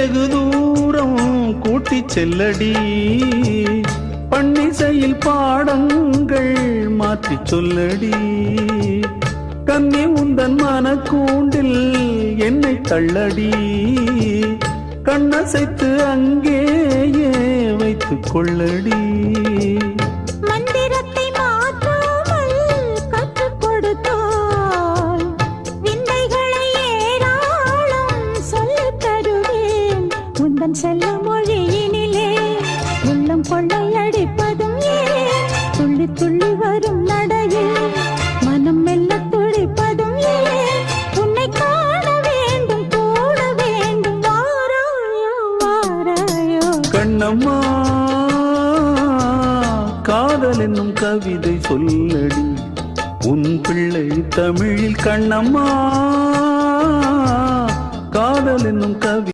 வெகு தூரம் கூட்டி செல்லடி, பன்னிசையில் பாடங்கள் மாற்றி சொல்லடி. கன்னி உந்தன் மனக்கூண்டில் என்னை தள்ளடி, கண்ணசைத்து அங்கேயே வைத்துக் கொள்ளடி. மந்திரத்தை மாற்றாமல் கற்றுக் கொடுத்தால் விந்தைகளை ஏராளம் சொல்லித் தருவேன். உந்தன் செல்ல மொழியினிலே உள்ளம் கொள்ளையடிப்பதும் ஏன், துள்ளி துள்ளி வரும் நடையில் மனம் மெல்ல துடிப்பதும் ஏன். உன்னை காண வேண்டும் கூட வேண்டும், வாராயோ வாராயோ. கண்ணம்மா காதல் என்னும் கவிதை சொல்லடி, உன் பிள்ளை தமிழில். கண்ணம்மா காதல் என்னும் கவிதை